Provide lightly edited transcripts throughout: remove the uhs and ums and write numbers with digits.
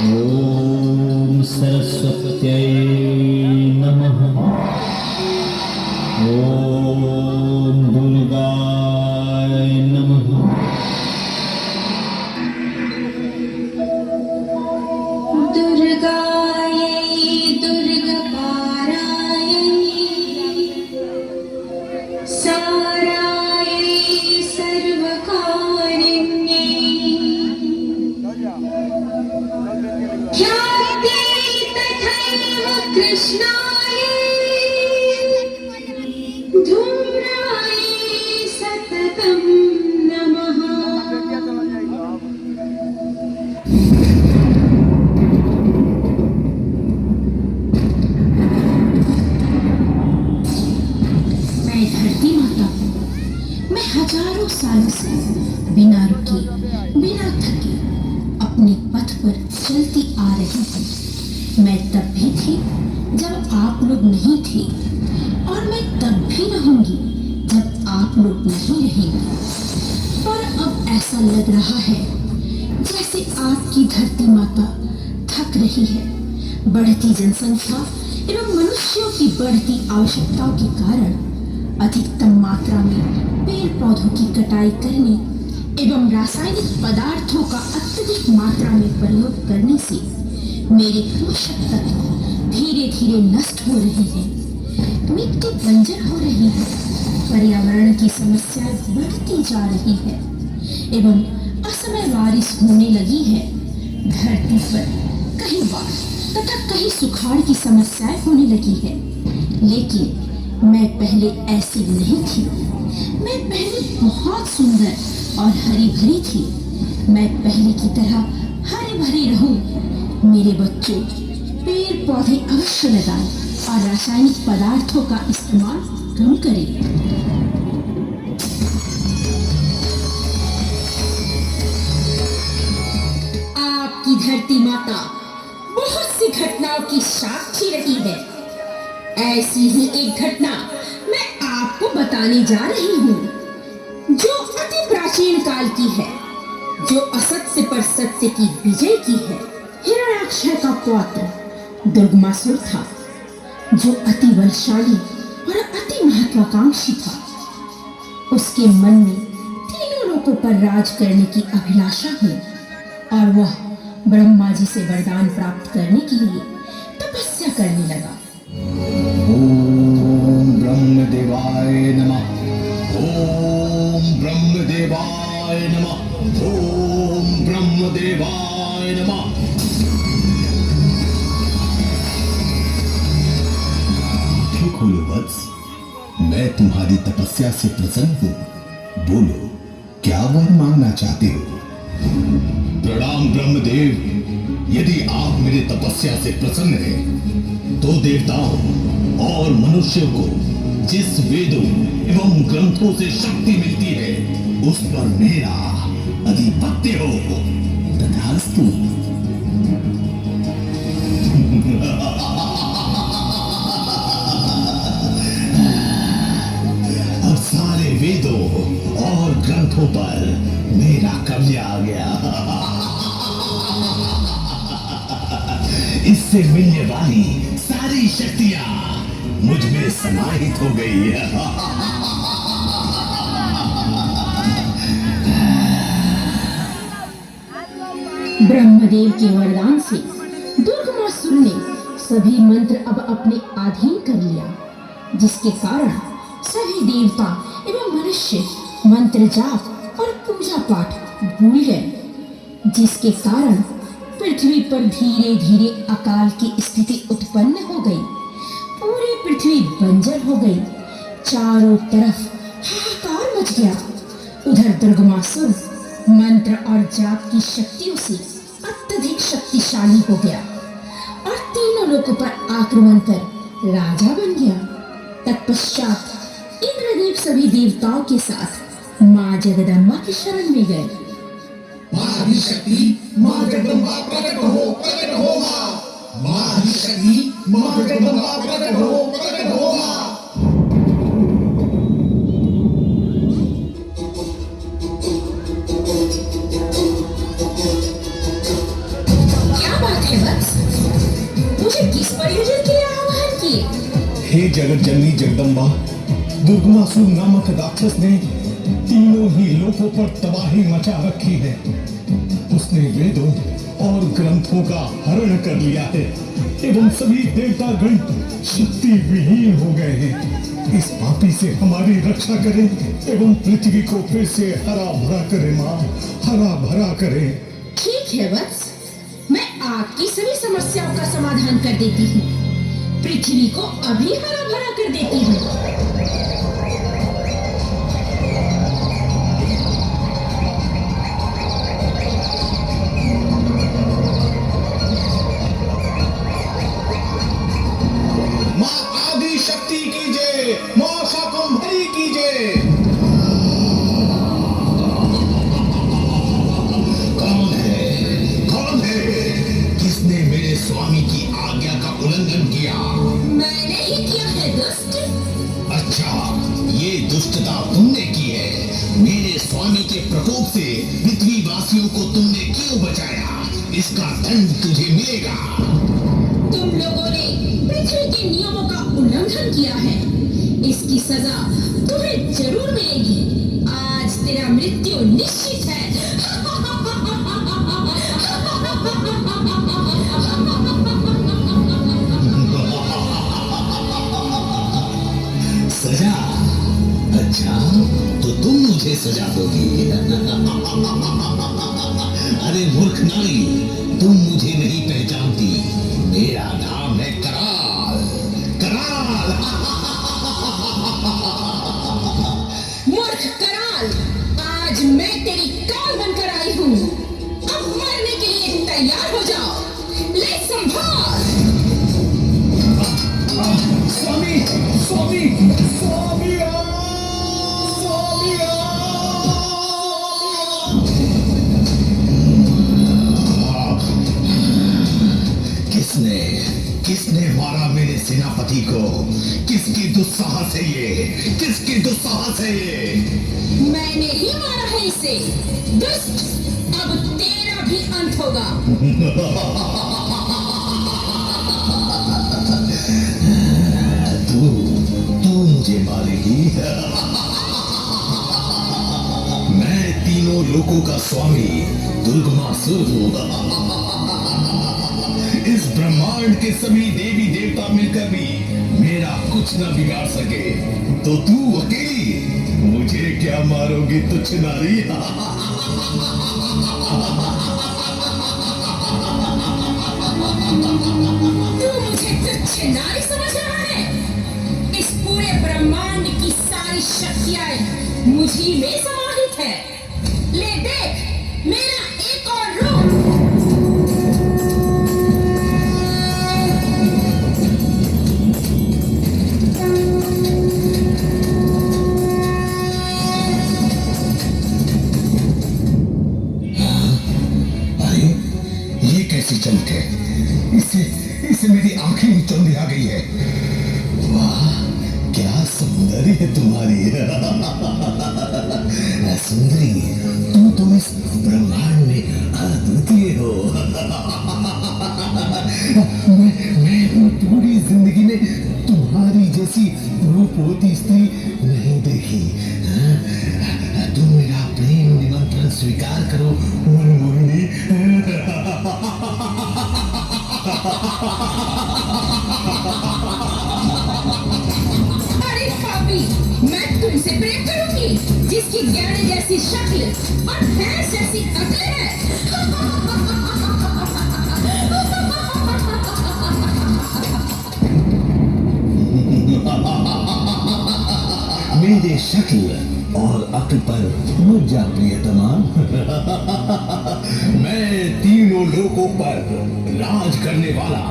ओम सरस्वत्यै नमः। ओम दुर्गाय नमः। दुर्गायै दुर्गपारायै सारायै सर्वकारिण्यै ख्यात्यै तथैव कृष्णायै धूम्रायै सततं नमः। मैं धरती माता हूँ। मैं हजारों सालों से बिना रुके बिना थके अपने पथ पर चलती आ रही हूँ। मैं तब भी थी जब आप लोग नहीं थे और मैं तब भी रहूंगी जब आप लोग नहीं रहेंगे। पर अब ऐसा लग रहा है जैसे आपकी धरती माता थक रही है। बढ़ती जनसंख्या एवं मनुष्यों की बढ़ती आवश्यकताओं के कारण अधिकतम मात्रा में पेड़ पौधों की कटाई करने एवं रासायनिक पदार्थों का अत्यधिक मात्रा में प्रयोग करने से मेरे पोषक तत्व धीरे धीरे नष्ट हो रहे हैं। मिट्टी बंजर हो रही है। पर्यावरण की समस्याएं बढ़ती जा रही है एवं असमय बारिश होने लगी है। धरती पर कहीं बाढ़ तथा कहीं सुखाड़ की समस्याएं होने लगी है। लेकिन मैं पहले ऐसी नहीं थी। मैं पहले बहुत सुंदर और हरी भरी थी। मैं पहले की तरह हरे भरे रहूं। मेरे बच्चों, पेड़ पौधे अवश्य लगाएं और रासायनिक पदार्थों का इस्तेमाल कम करें। आपकी धरती माता बहुत सी घटनाओं की साक्षी रही है। ऐसी ही एक घटना मैं आपको बताने जा रही हूँ जो अति प्राचीन काल की है, जो असत्य पर सत्य की विजय की है। हिरण्याक्ष का पौत्र दुर्गमासुर था, जो अति बलशाली और अति महत्वाकांक्षी था। उसके मन में तीनों लोकों पर राज करने की अभिलाषा हुई और वह ब्रह्मा जी से वरदान प्राप्त करने के लिए तपस्या करने लगा। ओम ब्रह्मदेवाय नमः। ओम ब्रह्मदेवाय नमः। ओम ब्रह्मदेवाय नमः। आंखें खोलो वत्स, मैं तुम्हारी तपस्या से प्रसन्न हूँ। बोलो, क्या वर मांगना चाहते हो? प्रणाम ब्रह्मदेव। यदि आप मेरी तपस्या से प्रसन्न हैं, तो देवताओं और मनुष्यों को जिस वेदों एवं ग्रंथों से शक्ति मिलती है, उस पर मेरा अधिपत्य हो। तथास्तु। अब सारे वेदों और ग्रंथों पर मेरा कब्जा आ गया। इससे मिलने वाली सारी शक्तियां मुझ में समाहित हो गई है। ब्रह्मदेव के वरदान से दुर्गमासुर ने सभी मंत्र अब अपने अधीन कर लिया, जिसके कारण सभी देवता एवं मनुष्य मंत्र जाप और पूजा पाठ भूल गए, जिसके कारण पृथ्वी पर धीरे धीरे अकाल की स्थिति उत्पन्न हो गई। पूरी पृथ्वी बंजर हो गई। चारों तरफ हाहाकार मच गया। उधर दुर्गमासुर मंत्र और जाप की शक्तियों से अत्यधिक शक्तिशाली हो गया और तीनों लोगों पर आक्रमण कर राजा बन गया। तत्पश्चात इंद्रदेव सभी देवताओं के साथ माँ जगदम्बा की शरण में गए। शक्ति माँ जगदम्बा प्रकट हो माँ। माँ शक्ति माँ जगदम्बा प्रकट हो माँ। क्या बात किस प्रयोजन के लिए आह्वान किए? हे जगत जननी जगदम्बा, दुर्गमासुर नामक राक्षस ने तीनों ही लोकों पर तबाही मचा रखी है। उसने वेदों और ग्रंथों का हरण कर लिया है एवं सभी देवतागण शक्ति विहीन हो गए हैं। इस पापी से हमारी रक्षा करें एवं पृथ्वी को फिर से हरा भरा करे माँ, हरा भरा करे। ठीक है वत्स, मैं आपकी सभी समस्याओं का समाधान कर देती हूँ। पृथ्वी को अभी हरा भरा कर देती हूँ। माँ आदि शक्ति की जय, माँ शाकंभरी की जय। कौन है? कौन है? किसने मेरे स्वामी की आज्ञा का उल्लंघन किया? मैंने ही किया है दुष्ट। अच्छा, ये दुष्टता तुमने की है। मेरे स्वामी के प्रकोप से पृथ्वी वासियों को तुमने क्यों बचाया? इसका दंड तुझे मिलेगा। तुम लोगों ने पृथ्वी के नियमों का उल्लंघन किया है, इसकी सजा तुम्हें जरूर मिलेगी। आज तेरा मृत्यु निश्चित है। सजा? अच्छा, तो तुम मुझे सजा दोगी? अरे मूर्ख नारी, तुम मुझे नहीं पहचानती। मेरा नाम है कराल। कराल। मूर्ख कराल, आज मैं तेरी काल बनकर आई हूँ। अब मरने के लिए तैयार हो जाओ। ले संभाल। स्वामी, स्वामी, स्वामी, स्वामी। किसने किसने मारा मेरे सेनापति को? किसकी दुस्साहस है ये? किसकी दुस्साहस है ये? मैंने ही मारा है इसे। दुष्ट, अब तेरा भी अंत होगा। तू मुझे मारेगी? मैं तीनों लोकों का स्वामी दुर्गमासुर हूँ। इस ब्रह्मांड के सभी देवी देवता मिलकर भी मेरा कुछ न बिगाड़ सके, तो तू अकेली मुझे क्या मारोगी तुच्छ नारी? तू मुझे तुच्छ नारी समझ रहा है? इस पूरे ब्रह्मांड की सारी शक्तियां मुझी में समाहित है। ले देख मेरा एक और रूप। चमक है, इससे मेरी आंखें में चंदी आ गई है। वाह, क्या सौंदर्य है तुम्हारी। सुंदरी, तुम तो इस ब्रह्मांड में अद्वितीय हो। मैं पूरी जिंदगी में तुम्हारी जैसी रूपवती स्त्री नहीं देखी। तुम मेरा प्रेम निमंत्रण स्वीकार करो मनमोहिनी। अरे पापी, मैं तुमसे प्रेम करूंगी जिसकी गैंडे जैसी शक्ल और भैंस जैसी अकल है। मेरे शक्ल और अक्ल पर मत जा प्रियतमा। मैं तीनों लोकों पर राज करने वाला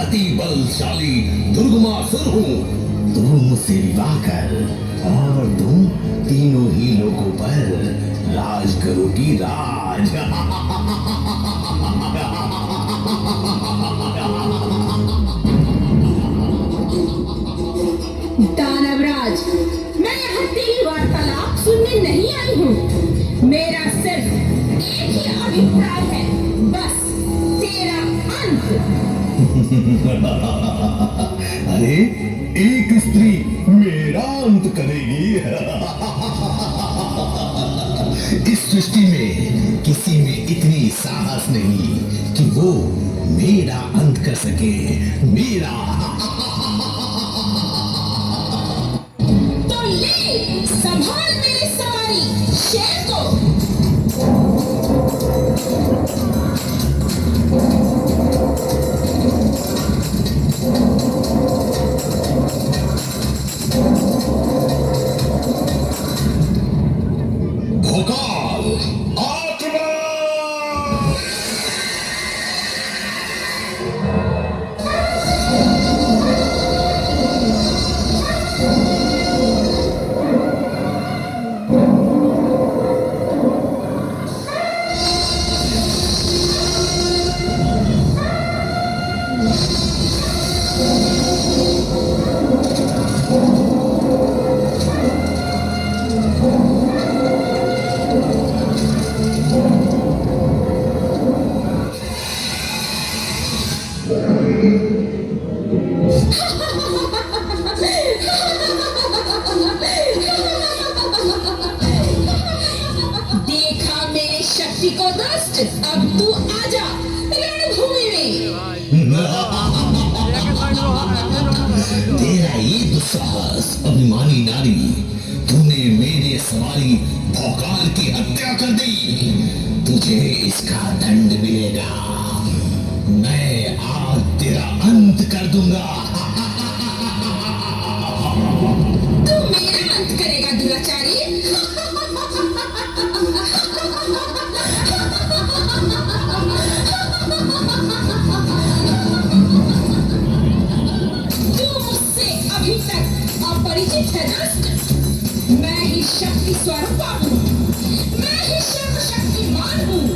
अति बलशाली दुर्गमासुर हूँ। तुम मुझसे विवाह कर और तुम तीनों ही लोकों पर राज करोगी, राज। दानवराज, मैं यहाँ तेरी वार्तालाप सुनने नहीं आई हूँ। मेरा सिर्फ एक ही अभिप्राय है, बस तेरा अंत। अरे एक स्त्री मेरा अंत करेगी। इस सृष्टि में किसी में इतनी साहस नहीं कि वो मेरा अंत कर सके। मेरा तो ले संभाल मेरे सवारी शेर को। भोकाल आक्रमण! देखा मेरी शक्ति को दुष्ट, अब तू आजा रणभूमि में। तेरा ये दुस्साहस अभिमानी नारी, तूने मेरे सवारी भोकाल की हत्या कर दी। तुझे इसका दंड मिलेगा। मैं आज तेरा अंत कर दूंगा। तू मेरा अंत करेगा दुराचारी। तू मुझसे अभी तक अपरिचित है दुष्ट। मैं ही शक्ति स्वरूपा हूँ, मैं ही सर्वशक्तिमान हूँ,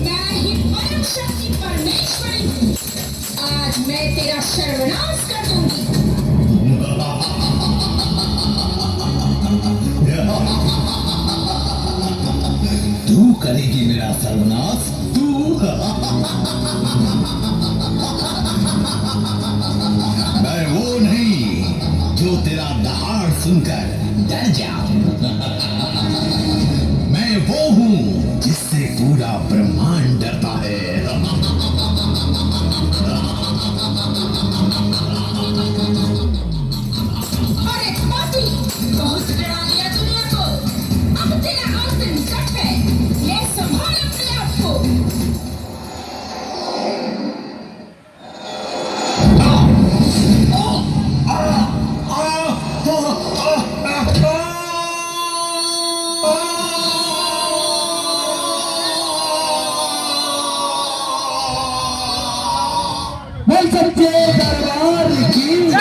मैं ही परम शक्ति परमेश्वरी हूँ। आज मैं तेरा सर्वनाश कर दूंगी। तू करेगी मेरा सर्वनाश? तू? मैं वो नहीं जो तेरा दहाड़ सुनकर डर जाऊं। मैं वो हूं जिससे पूरा ब्रह्मांड डरता है। अरे पापी, बहुत डराने